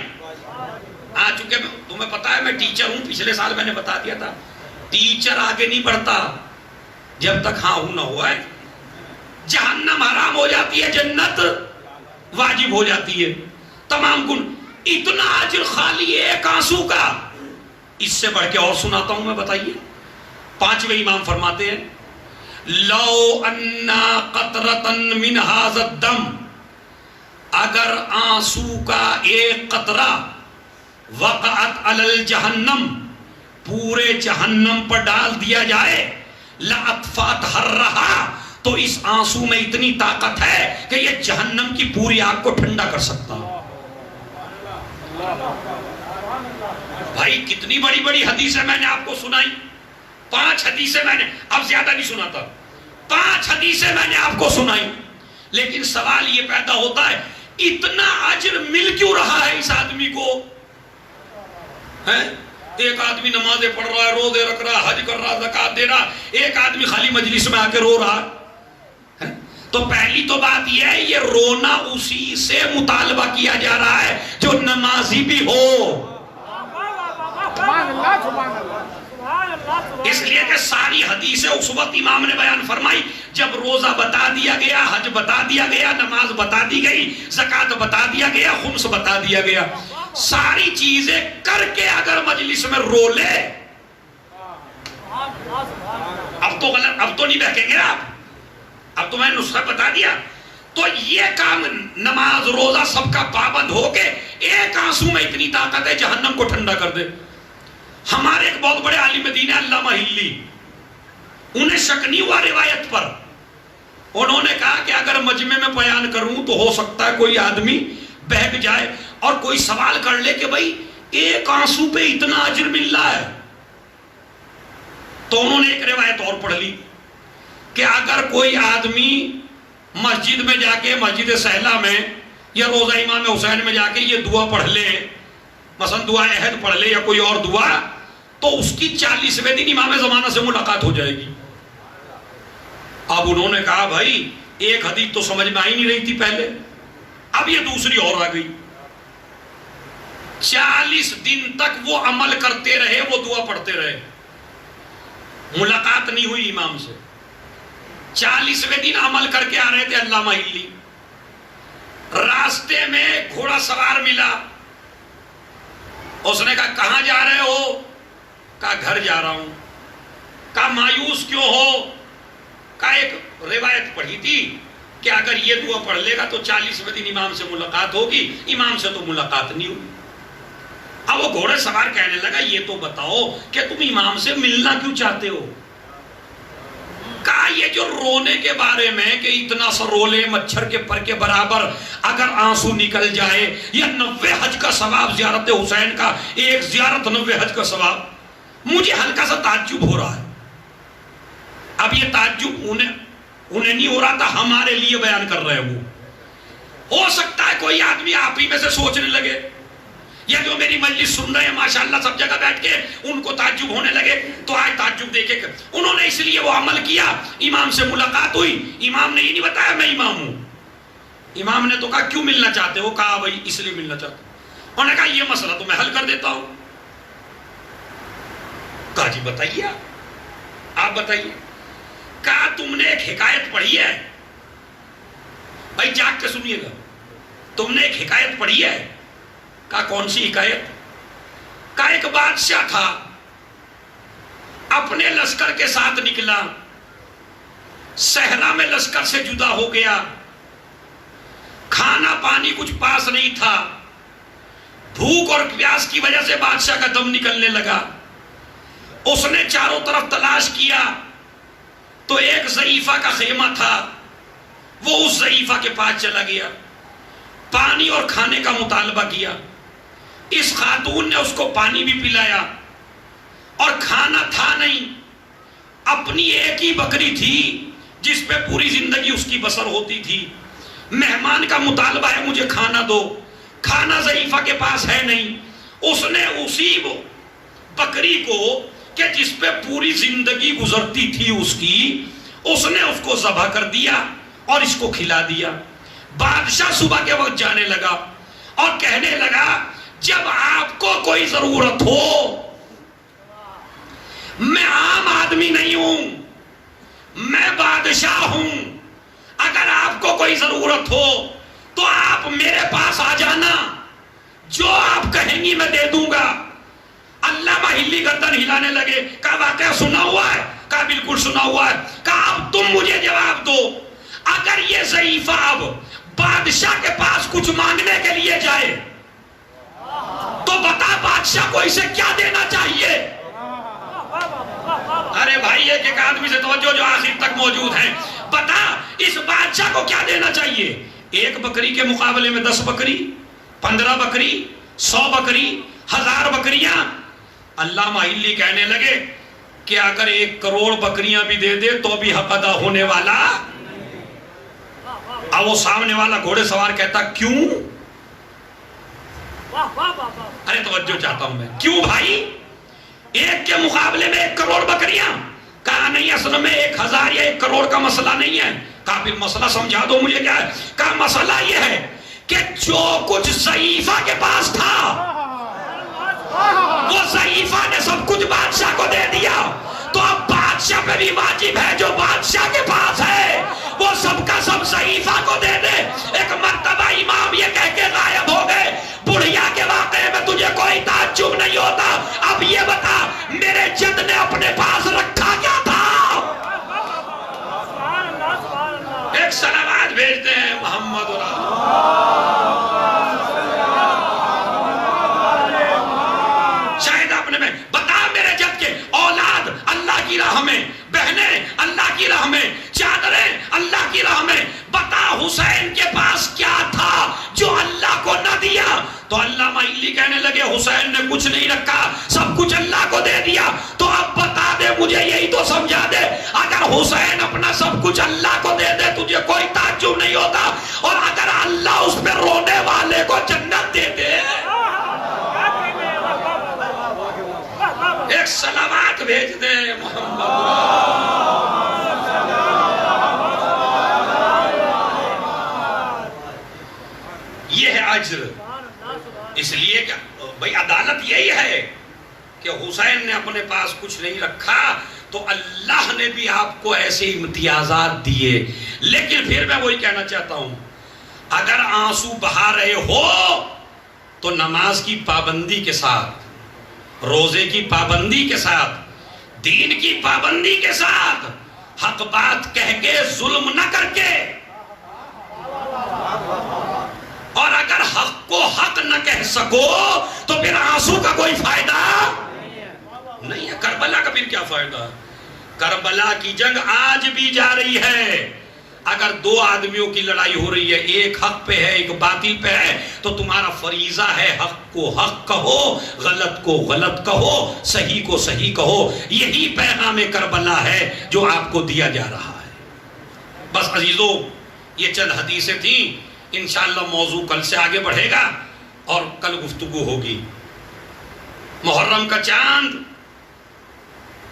چونکہ تمہیں پتا ہے میں ٹیچر ہوں، پچھلے سال میں نے بتا دیا تھا ٹیچر آگے نہیں بڑھتا جب تک ہاں ہوں نہ ہوا ہے. جہنم حرام ہو جاتی ہے، جنت واجب ہو جاتی ہے. تمام گن، اتنا اجر خالی ایک آنسو کا. اس سے بڑھ کے اور سناتا ہوں میں، بتائیے. 5ویں امام فرماتے ہیں لو انا قطرتن من ھذا الدم، اگر آنسو کا ایک قطرہ وقعت علی الجہنم، پورے جہنم پر ڈال دیا جائے، لَأَطْفَاتْ حَرَّهَا، تو اس آنسو میں اتنی طاقت ہے کہ یہ جہنم کی پوری آگ کو ٹھنڈا کر سکتا. بھائی کتنی بڑی بڑی حدیثیں میں نے آپ کو سنائی. 5 حدیثیں میں نے، اب زیادہ نہیں سناتا، 5 حدیثیں میں نے آپ کو سنائی. لیکن سوال یہ پیدا ہوتا ہے اتنا اجر مل کیوں رہا ہے اس آدمی کو؟ ایک آدمی نمازیں پڑھ رہا ہے، روزے رکھ رہا ہے، حج کر رہا ہے، زکوٰۃ دے رہا، ایک آدمی خالی مجلس میں آ کے رو رہا ہے. تو پہلی تو بات یہ ہے، یہ رونا اسی سے مطالبہ کیا جا رہا ہے جو نمازی بھی ہو. اس لیے کہ ساری حدیثیں اس وقت امام نے بیان فرمائی جب روزہ بتا دیا گیا، حج بتا دیا گیا، نماز بتا دی گئی، زکوٰۃ بتا دیا گیا، خمس بتا دیا گیا. ساری چیزیں کر کے اگر مجلس میں رو لے، اب تو غلط، اب تو نہیں بہکیں گے آپ، اب تو میں نسخہ بتا دیا. تو یہ کام نماز روزہ سب کا پابند ہو کے ایک آنسو میں اتنی طاقت ہے جہنم کو ٹھنڈا کر دے. ہمارے ایک بہت بڑے عالم دین ہے علامہ ہلی، انہیں شک نہیں ہوا روایت پر. انہوں نے کہا کہ اگر مجمع میں بیان کروں تو ہو سکتا ہے کوئی آدمی بہک جائے اور کوئی سوال کر لے کہ بھائی ایک آنسو پہ اتنا اجر مل رہا ہے. تو انہوں نے ایک روایت اور پڑھ لی کہ اگر کوئی آدمی مسجد میں جا کے، مسجد سہلہ میں یا روضہ امام حسین میں جا کے یہ دعا پڑھ لے، مثلا دعا عہد پڑھ لے یا کوئی اور دعا، تو اس کی 40ویں دن امام زمانہ سے ملاقات ہو جائے گی. اب انہوں نے کہا بھائی ایک حدیث تو سمجھ میں آئی نہیں رہی تھی پہلے، اب یہ دوسری اور آ گئی. 40 دن تک وہ عمل کرتے رہے، وہ دعا پڑھتے رہے، ملاقات نہیں ہوئی امام سے. 40ویں دن عمل کر کے آ رہے تھے علامہ ہلی. راستے میں گھوڑا سوار ملا، اس نے کہا کہاں جا رہے ہو؟ کہا گھر جا رہا ہوں. کہا مایوس کیوں ہو؟ کہا ایک روایت پڑھی تھی کہ اگر یہ دعا پڑھ لے گا تو 40ویں دن امام سے ملاقات ہوگی، امام سے تو ملاقات نہیں ہوئی. اب وہ گھوڑے سوار کہنے لگا یہ تو بتاؤ کہ تم امام سے ملنا کیوں چاہتے ہو؟ کہا یہ جو رونے کے بارے میں کہ اتنا سا رو لے مچھر کے پر کے برابر اگر آنسو نکل جائے، یا 90 حج کا ثواب زیارت حسین کا، ایک زیارت 90 حج کا ثواب، مجھے ہلکا سا تعجب ہو رہا ہے. اب یہ تعجب انہیں نہیں ہو رہا تھا، ہمارے لیے بیان کر رہے ہیں. وہ ہو سکتا ہے کوئی آدمی آپ ہی میں سے سوچنے لگے یا جو میری مجلس سن رہے ہیں ماشاءاللہ سب جگہ بیٹھ کے ان کو تعجب ہونے لگے، تو آج تعجب دیکھے انہوں نے اس لیے وہ عمل کیا، امام سے ملاقات ہوئی، امام نے یہ نہیں بتایا میں امام ہوں، امام نے تو کہا کیوں ملنا چاہتے ہو؟ کہا بھائی اس لیے ملنا چاہتا ہوں۔ انہوں نے کہا یہ مسئلہ تو میں حل کر دیتا ہوں۔ کہا جی بتائیے، آپ بتائیے۔ کہا تم نے ایک حکایت پڑھی ہے، بھائی جاگ کے سنیے گا، تم نے ایک حکایت پڑھی ہے؟ کہا کون سی حکایت؟ کہا ایک بادشاہ تھا، اپنے لشکر کے ساتھ نکلا، صحرا میں لشکر سے جدا ہو گیا، کھانا پانی کچھ پاس نہیں تھا، بھوک اور پیاس کی وجہ سے بادشاہ کا دم نکلنے لگا۔ اس نے چاروں طرف تلاش کیا تو ایک ضعیفہ کا خیمہ تھا، وہ اس ضعیفہ کے پاس چلا گیا، پانی اور کھانے کا مطالبہ کیا۔ اس خاتون نے اس کو پانی بھی پلایا اور کھانا تھا نہیں، اپنی ایک ہی بکری تھی جس پہ پوری زندگی اس کی بسر ہوتی تھی۔ مہمان کا مطالبہ ہے مجھے کھانا دو، کھانا ضعیفہ کے پاس ہے نہیں، اس نے اسی بکری کو کہ جس پہ پوری زندگی گزرتی تھی اس کی، اس نے اس کو ذبح کر دیا اور اس کو کھلا دیا۔ بادشاہ صبح کے وقت جانے لگا اور کہنے لگا جب آپ کو کوئی ضرورت ہو، میں عام آدمی نہیں ہوں، میں بادشاہ ہوں، اگر آپ کو کوئی ضرورت ہو تو آپ میرے پاس آ جانا، جو آپ کہیں گی میں دے دوں گا۔ علامہ ہلی گردن ہلانے لگے، کہا واقعہ سنا ہوا ہے؟ کہا بالکل سنا ہوا ہے۔ کہا اب تم مجھے جواب دو، اگر یہ ضعیفہ اب بادشاہ کے پاس کچھ مانگنے کے لیے جائے تو بتا بادشاہ کو اسے کیا دینا چاہیے؟ ارے بھائی ایک ایک آدمی سے توجہ جو آخر تک موجود ہیں، بتا اس بادشاہ کو کیا دینا چاہیے؟ ایک بکری کے مقابلے میں 10 بکری، 15 بکری، 100 بکری، 1000 بکریاں؟ علامہ ہلی کہنے لگے کہ اگر 1 کروڑ بکریاں بھی دے دے تو بھی حق ادا ہونے والا۔ اب وہ سامنے والا گھوڑے سوار کہتا کیوں؟ ارے توجہ چاہتا ہوں میں، کیوں بھائی؟ 1 کے مقابلے میں 1 کروڑ بکریاں؟ کہا نہیں، اصل میں 1000 یا 1 کروڑ کا مسئلہ نہیں ہے۔ کہا پھر مسئلہ سمجھا دو مجھے کیا ہے؟ کہا مسئلہ یہ ہے کہ جو کچھ ضعیفہ کے پاس تھا وہ ضعیفہ نے سب کچھ بادشاہ کو دے دیا، تو اب بادشاہ پہ بھی واجب ہے جو بادشاہ کے پاس ہے وہ سب کا سب ضعیفہ کو دے دے۔ ایک مرتبہ امام یہ کہہ کے غائب ہو گئے، بڑھیا کے واقعے میں تجھے کوئی تعجب نہیں ہوتا، اب یہ بتا میرے جد نے اپنے پاس رکھا کیا تھا؟ ایک صلوات بھیجتے ہیں محمد شاید اپنے میں بتا میرے جد کے اولاد اللہ کی راہ میں، بہنیں اللہ کی راہ میں، چادریں اللہ کی راہ میں، بتا حسین کے پاس کیا تھا جو اللہ کو نہ دیا؟ تو علامہ ہلی کہنے لگے حسین نے کچھ نہیں رکھا، سب کچھ اللہ کو دے دیا۔ تو اب بتا دے مجھے، یہی تو سمجھا دے، اگر حسین اپنا سب کچھ اللہ کو دے دے تجھے کوئی تعجب نہیں ہوتا، اور اگر اللہ اس پہ رونے والے کو جنت دے دے۔ ایک صلوات بھیج دے محمد۔ یہ ہے اجر، اس لیے کہ بھئی عدالت یہی ہے کہ حسین نے اپنے پاس کچھ نہیں رکھا تو اللہ نے بھی آپ کو ایسے امتیازات دیے۔ لیکن پھر میں وہی کہنا چاہتا ہوں، اگر آنسو بہا رہے ہو تو نماز کی پابندی کے ساتھ، روزے کی پابندی کے ساتھ، دین کی پابندی کے ساتھ، حق بات کہہ کے ظلم نہ کر کے، اور اگر حق کو حق نہ کہہ سکو تو پھر آنسو کا کوئی فائدہ نہیں ہے۔ کربلا کا پھر کیا فائدہ؟ کربلا کی جنگ آج بھی جا رہی ہے۔ اگر 2 آدمیوں کی لڑائی ہو رہی ہے، ایک حق پہ ہے ایک باطل پہ ہے، تو تمہارا فریضہ ہے حق کو حق کہو، غلط کو غلط کہو، صحیح کو صحیح کہو۔ یہی پیغام کربلا ہے جو آپ کو دیا جا رہا ہے۔ بس عزیزو، یہ چند حدیثیں تھیں، انشاءاللہ موضوع کل سے آگے بڑھے گا اور کل گفتگو ہوگی. محرم کا چاند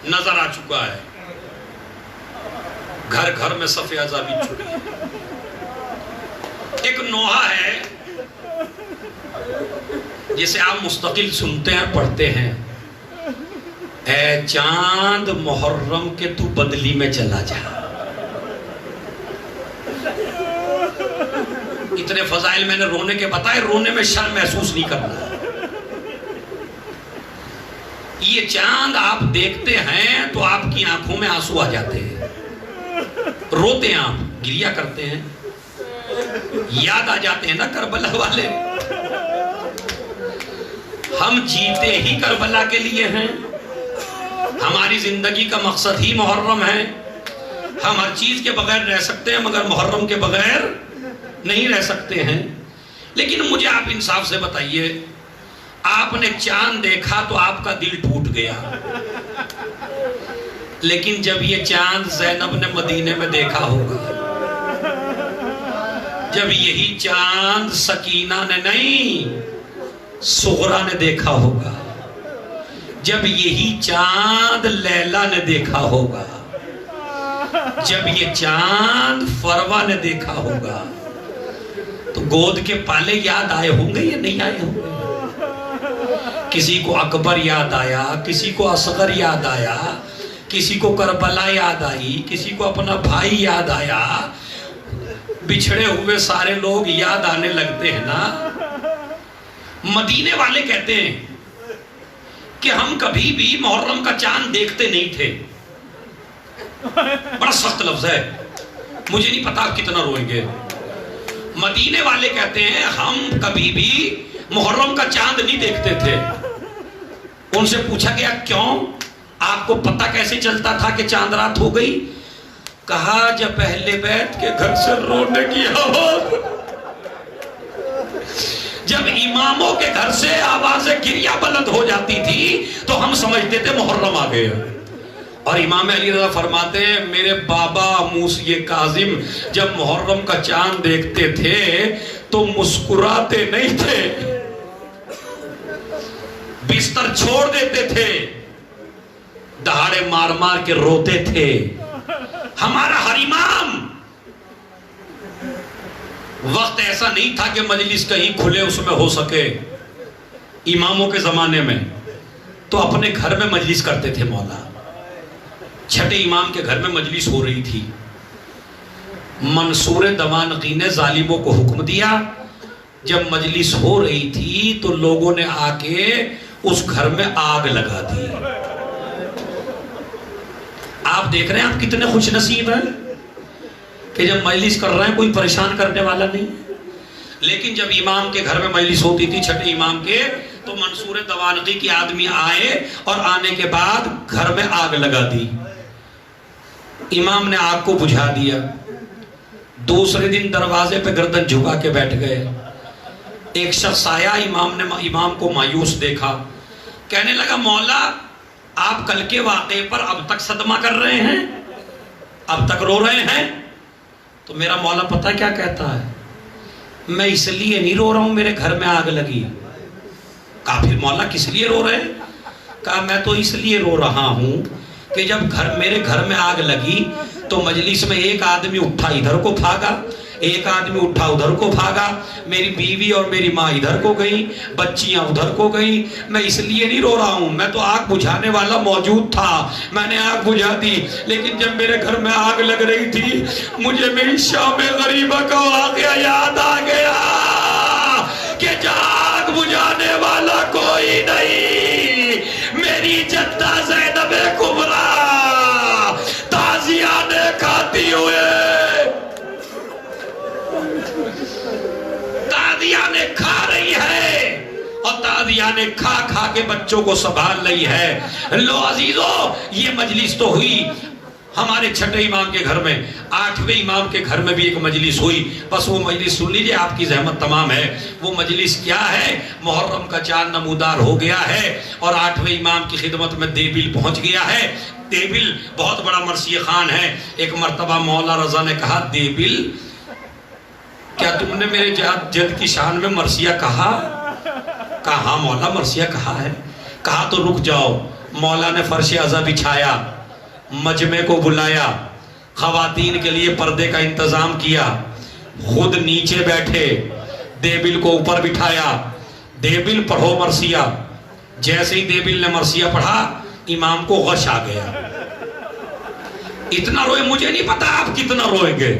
نظر آ چکا ہے، گھر گھر میں صف اعزابی چھڑی. ایک نوحہ ہے جسے آپ مستقل سنتے ہیں پڑھتے ہیں، اے چاند محرم کے تو بدلی میں چلا جا. اتنے فضائل میں نے رونے کے بتائے، رونے میں شرم محسوس نہیں کرنا. یہ چاند آپ دیکھتے ہیں تو آپ کی آنکھوں میں آنسو آ جاتے ہیں، روتے ہیں، آپ گریا کرتے ہیں، یاد آ جاتے ہیں نا کربلا والے. ہم جیتے ہی کربلا کے لیے ہیں، ہماری زندگی کا مقصد ہی محرم ہے. ہم ہر چیز کے بغیر رہ سکتے ہیں مگر محرم کے بغیر نہیں رہ سکتے ہیں. لیکن مجھے آپ انصاف سے بتائیے، آپ نے چاند دیکھا تو آپ کا دل ٹوٹ گیا، لیکن جب یہ چاند زینب نے مدینے میں دیکھا ہوگا، جب یہی چاند سکینہ نے نہیں سغرا نے دیکھا ہوگا، جب یہی چاند لیلا نے دیکھا ہوگا، جب یہ چاند فروا نے دیکھا ہوگا، تو گود کے پالے یاد آئے ہوں گے یا نہیں آئے ہوں گے؟ کسی کو اکبر یاد آیا، کسی کو اصغر یاد آیا، کسی کو کربلا یاد آئی، کسی کو اپنا بھائی یاد آیا. بچھڑے ہوئے سارے لوگ یاد آنے لگتے ہیں نا. مدینے والے کہتے ہیں کہ ہم کبھی بھی محرم کا چاند دیکھتے نہیں تھے. بڑا سخت لفظ ہے، مجھے نہیں پتا آپ کتنا روئیں گے. مدینے والے کہتے ہیں ہم کبھی بھی محرم کا چاند نہیں دیکھتے تھے. ان سے پوچھا گیا کیوں؟ آپ کو پتہ کیسے چلتا تھا کہ چاند رات ہو گئی؟ کہا جب اہل بیت کے گھر سے رونے کی آواز، جب اماموں کے گھر سے آوازیں گریہ بلند ہو جاتی تھی تو ہم سمجھتے تھے محرم آ گئے. اور امام علی رضا فرماتے ہیں میرے بابا موسی کاظم جب محرم کا چاند دیکھتے تھے تو مسکراتے نہیں تھے، بستر چھوڑ دیتے تھے، دہاڑے مار مار کے روتے تھے. ہمارا ہر امام، وقت ایسا نہیں تھا کہ مجلس کہیں کھلے اس میں ہو سکے. اماموں کے زمانے میں تو اپنے گھر میں مجلس کرتے تھے. مولا چھٹے امام کے گھر میں مجلس ہو رہی تھی، منصور دوانقی نے ظالموں کو حکم دیا، جب مجلس ہو رہی تھی تو لوگوں نے آ کے اس گھر میں آگ لگا دی. آپ دیکھ رہے ہیں آپ کتنے خوش نصیب ہیں کہ جب مجلس کر رہے ہیں کوئی پریشان کرنے والا نہیں. لیکن جب امام کے گھر میں مجلس ہوتی تھی چھٹے امام کے، تو منصور دوانقی کے آدمی آئے اور آنے کے بعد گھر میں آگ لگا دی. امام نے آگ کو بجھا دیا. دوسرے دن دروازے پہ گردن جھکا کے بیٹھ گئے. ایک شخص آیا، امام نے امام کو مایوس دیکھا، کہنے لگا مولا آپ کل کے واقعے پر اب تک صدمہ کر رہے ہیں، اب تک رو رہے ہیں؟ تو میرا مولا پتہ کیا کہتا ہے؟ میں اس لیے نہیں رو رہا ہوں میرے گھر میں آگ لگی. کہا پھر مولا کس لیے رو رہے ہیں؟ کہا میں تو اس لیے رو رہا ہوں کہ جب میرے گھر میں آگ لگی تو مجلس میں ایک آدمی اٹھا ادھر کو بھاگا، ایک آدمی اٹھا ادھر کو بھاگا، میری بیوی اور میری ماں ادھر کو گئی، بچیاں ادھر کو گئیں. میں اس لیے نہیں رو رہا ہوں، میں تو آگ بجھانے والا موجود تھا، میں نے آگ بجھا دی. لیکن جب میرے گھر میں آگ لگ رہی تھی مجھے میری شام غریبہ کا واقعہ یاد آ گیا کہ آگ بجھانے والا کوئی نہیں، میری جدہ زینب کبریٰ تازیہ نے کھاتی ہوئے، تازیہ نے کھا رہی ہے اور تازیہ نے کھا کھا کے بچوں کو سنبھال رہی ہے. لو عزیزو، یہ مجلس تو ہوئی ہمارے چھٹے امام کے گھر میں، 8ویں امام کے گھر میں بھی ایک مجلس ہوئی. بس وہ مجلس سن لیجئے، آپ کی زحمت تمام ہے. وہ مجلس کیا ہے؟ محرم کا چاند نمودار ہو گیا ہے اور 8ویں امام کی خدمت میں دیبل پہنچ گیا ہے. دیبل بہت بڑا مرثیہ خان ہے. ایک مرتبہ مولا رضا نے کہا دیبل کیا تم نے میرے جد کی شان میں مرثیہ کہا؟ کہا ہاں مولا مرثیہ کہا ہے. کہا تو رک جاؤ. مولا نے فرش عزا بچھایا, مجمع کو بلایا, خواتین کے لیے پردے کا انتظام کیا, خود نیچے بیٹھے, دیبل کو اوپر بٹھایا, دیبل پڑھو مرثیہ. جیسے ہی دیبل نے مرثیہ پڑھا امام کو غش آ گیا. اتنا روئے, مجھے نہیں پتا آپ کتنا روئیں گے.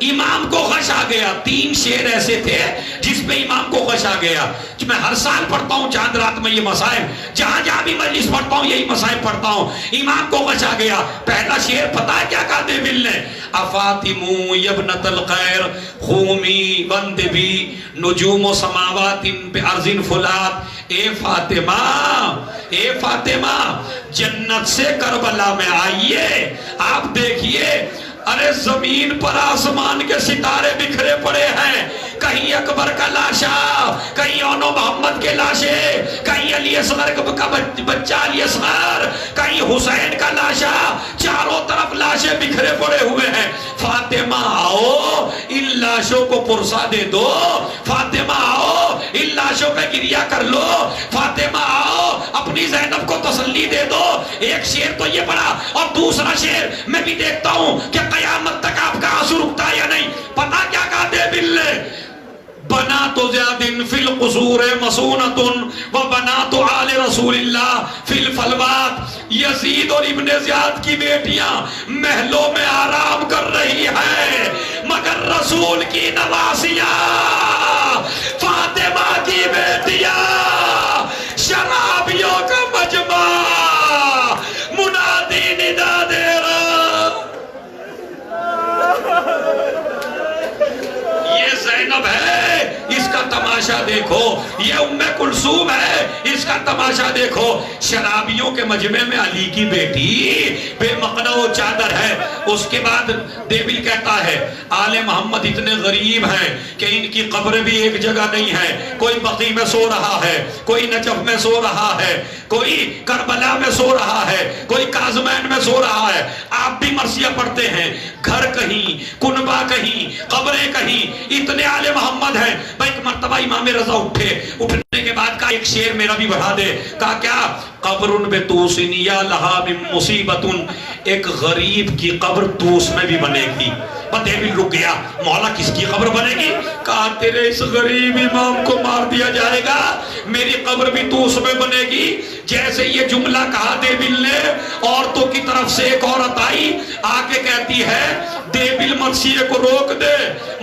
امام کو غش آ گیا. 3 شعر ایسے تھے جس پہ امام کو غش آ گیا. کہ میں ہر سال پڑھتا ہوں چاند رات میں یہ مسائل, جہاں جہاں بھی مجلس پڑھتا ہوں یہی مسائل پڑھتا ہوں. امام کو غش آ گیا. پہلا شعر پتا ہے کیا کہا دیبل نے؟ افاطمو یبنت الخیر خومی وندبی نجوم و سماوات پہ ارزن فلات. اے فاطمہ, اے فاطمہ, جنت سے کربلا میں آئیے, آپ دیکھیے ارے زمین پر آسمان کے ستارے بکھرے پڑے ہیں. کہیں اکبر کا لاشا, کہیں اونو محمد کے لاشے, کہیں علی اصغر کا بچہ علی اصغر, کہیں حسین کا لاشا, چاروں طرف لاشیں بکھرے پڑے ہوئے ہیں. فاطمہ آؤ ان لاشوں کو پرسا دے دو, فاطمہ آؤ ان لاشوں پہ گریہ کر لو, فاطمہ آؤ اپنی زینب کو تسلی دے دو. ایک شعر تو یہ پڑھا, اور دوسرا شعر میں بھی دیکھتا ہوں کہ قیامت تک آپ کا آنسو رکتا ہے یا نہیں. پتا کیا کہا دیبل نے؟ بنات زیاد فی القصور مسونۃ و بنات آل رسول اللہ فی الفلوات. یزید اور ابن زیاد کی بیٹیاں محلوں میں آرام کر رہی ہیں, مگر رسول کی نواسیاں, فاطمہ کی بیٹیاں, شرابیوں کا مجمع منادی ندا دے رہا. یہ زینب ہے, اس کا تماشا دیکھو. یہ ام کلثوم ہے, اس کا تماشا دیکھو. شرابیوں کے مجمع میں علی کی بیٹی بے مقنع و چادر ہے. اس کے بعد دیبل کہتا ہے آل محمد اتنے غریب ہیں کہ ان کی قبر بھی ایک جگہ نہیں ہے. کوئی بقیع میں سو رہا ہے, کوئی نجف میں سو رہا ہے, کوئی کربلا میں سو رہا ہے, کوئی کاظمین میں سو رہا ہے. آپ بھی مرثیہ پڑھتے ہیں, گھر کہیں, کنبہ کہیں, قبریں کہیں, اتنے آل محمد ہیں. بھائی ایک مرتبہ امام رضا اٹھے, اٹھنے کے بعد کہا ایک شعر میرا بھی بڑھا دے. کہا کیا؟ قبر بتوسن یا لہا من مصیبت, ایک غریب کی قبر توس میں بھی بنے گی. دیبل رک گیا, مولا کس کی قبر بنے گی؟ کہا تیرے اس غریب امام کو مار دیا جائے گا, میری قبر بھی توس میں بنے گی. جیسے یہ جملہ کہا دیبل نے, عورتوں کی طرف سے ایک عورت آئی, آ کے کہتی ہے دیبل مرثیے کو روک دے,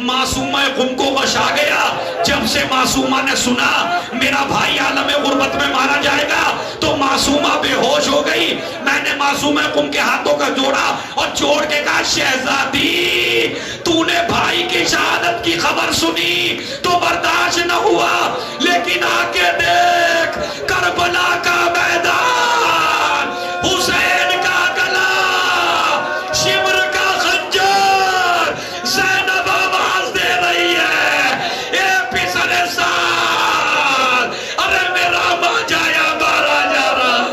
معصومہ قم کو غش آ گیا. جب سے معصومہ نے سنا میرا بھائی عالم غربت میں مارا جائے گا تو معصومہ بے ہوش ہو گئی. میں نے معصومہ قم کے ہاتھوں کا جوڑا اور جوڑ کے کہا شہزادی تو نے بھائی کی شہادت کی خبر سنی تو برداشت نہ ہوا, لیکن آ کے دیکھ کربلا کا میدان, حسین کا گلا, شمر کا خنجر, زینب آواز دے رہی ہے اے پسر سال, ارے میرا ماں جایا بارا جا رہا.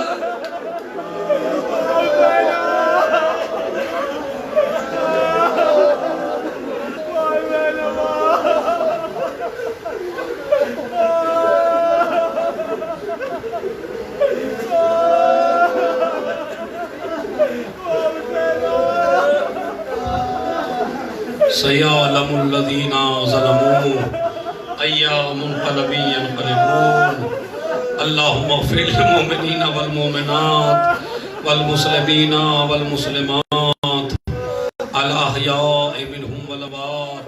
سَيَعْلَمُ الَّذِينَ ظَلَمُوا أَيَّ مُنْقَلَبٍ يَنْقَلِبُونَ. اللهم اغفر للمؤمنين والمؤمنات والمسلمين والمسلمات الأحياء منهم والأموات